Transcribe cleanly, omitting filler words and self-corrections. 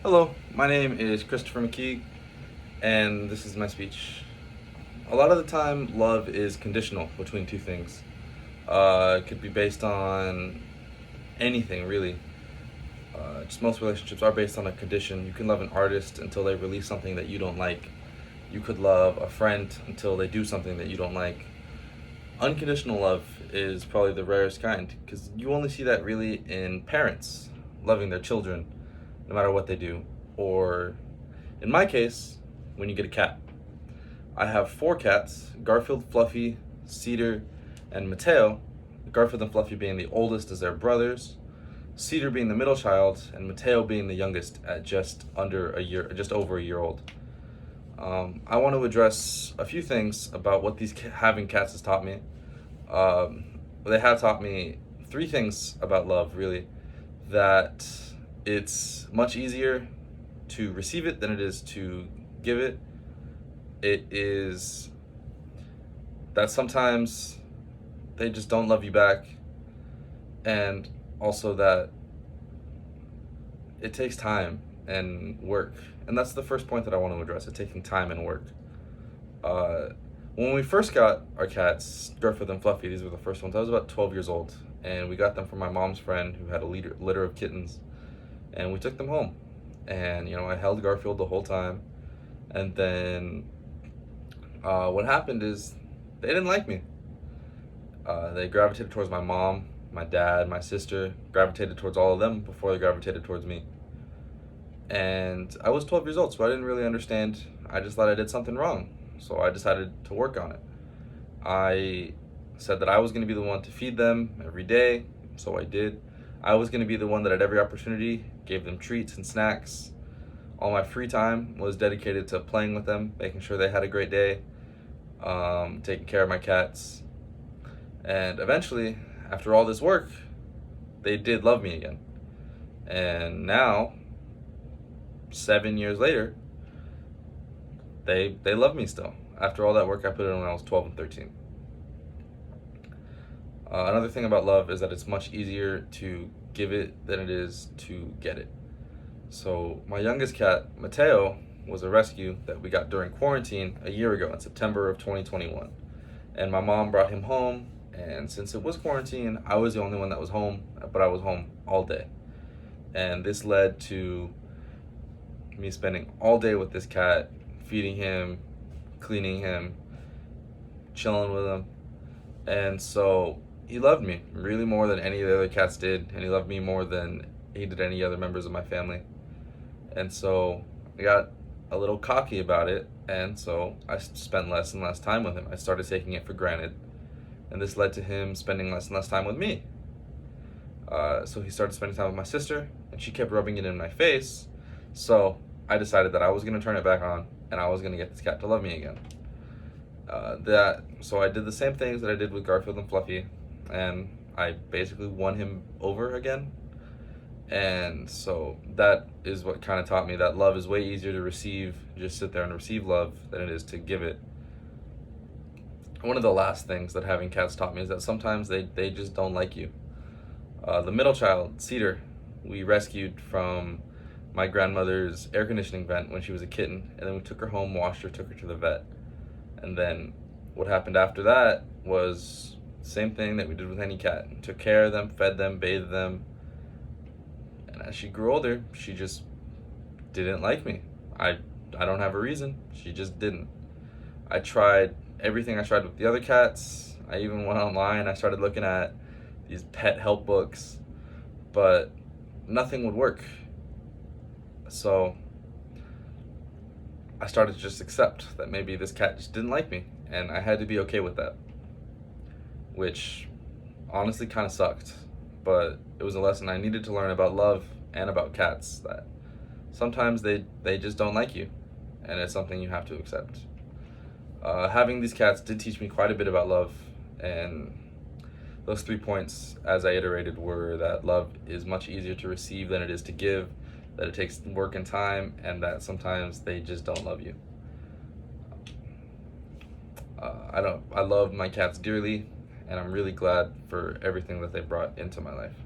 Hello, my name is Christopher McKeague, and this is my speech. A lot of the time, love is conditional between two things. It could be based on anything, really. Just most relationships are based on a condition. You can love an artist until they release something that you don't like. You could love a friend until they do something that you don't like. Unconditional love is probably the rarest kind because you only see that really in parents loving their children no matter what they do, or in my case, when you get a cat. I have four cats: Garfield, Fluffy, Cedar, and Mateo. Garfield and Fluffy being the oldest as their brothers, Cedar being the middle child, and Mateo being the youngest at just under a year, just over a year old. I want to address a few things about what these having cats has taught me. They have taught me three things about love, really: that it's much easier to receive it than it is to give it. It is that sometimes they just don't love you back, and also that it takes time and work. And that's the first point that I want to address: it taking time and work. Uh, when we first got our cats, Garfield and Fluffy, these were the first ones. I was about 12 years old, and we got them from my mom's friend who had a litter of kittens, and we took them home. And I held Garfield the whole time, and then what happened is they didn't like me. They gravitated towards my mom, my dad, my sister, gravitated towards all of them before they gravitated towards me. And I was 12 years old, so I didn't really understand. I just thought I did something wrong. So I decided to work on it. I said that I was going to be the one to feed them every day, so I did. I was going to be the one that at every opportunity gave them treats and snacks. All my free time was dedicated to playing with them, making sure they had a great day, taking care of my cats. And eventually, after all this work, they did love me again. And now, 7 years later, they love me still. After all that work I put in when I was 12 and 13. Another thing about love is that it's much easier to give it than it is to get it. So my youngest cat, Mateo, was a rescue that we got during quarantine a year ago in September of 2021. And my mom brought him home, and since it was quarantine, I was the only one that was home, but I was home all day. And this led to me spending all day with this cat, feeding him, cleaning him, chilling with him. And so he loved me really more than any of the other cats did, and he loved me more than he did any other members of my family. And so I got a little cocky about it, and so I spent less and less time with him. I started taking it for granted, and this led to him spending less and less time with me. So he started spending time with my sister, and she kept rubbing it in my face. So I decided that I was going to turn it back on, and I was going to get this cat to love me again. So I did the same things that I did with Garfield and Fluffy, and I basically won him over again. And so that is what kind of taught me that love is way easier to receive, just sit there and receive love, than it is to give it. One of the last things that having cats taught me is that sometimes they just don't like you. The middle child, Cedar, we rescued from my grandmother's air conditioning vent when she was a kitten, and then we took her home, washed her, took her to the vet. And then what happened after that was the same thing that we did with any cat. We took care of them, fed them, bathed them. And as she grew older, she just didn't like me. I don't have a reason. She just didn't. I tried everything. I tried with the other cats. I even went online. I started looking at these pet help books, but nothing would work. So I started to just accept that maybe this cat just didn't like me, and I had to be okay with that, which honestly kind of sucked, but it was a lesson I needed to learn about love and about cats, that sometimes they just don't like you, and it's something you have to accept. Having these cats did teach me quite a bit about love, and those 3 points, as I iterated, were that love is much easier to receive than it is to give, that it takes work and time, and that sometimes they just don't love you. I love my cats dearly, and I'm really glad for everything that they brought into my life.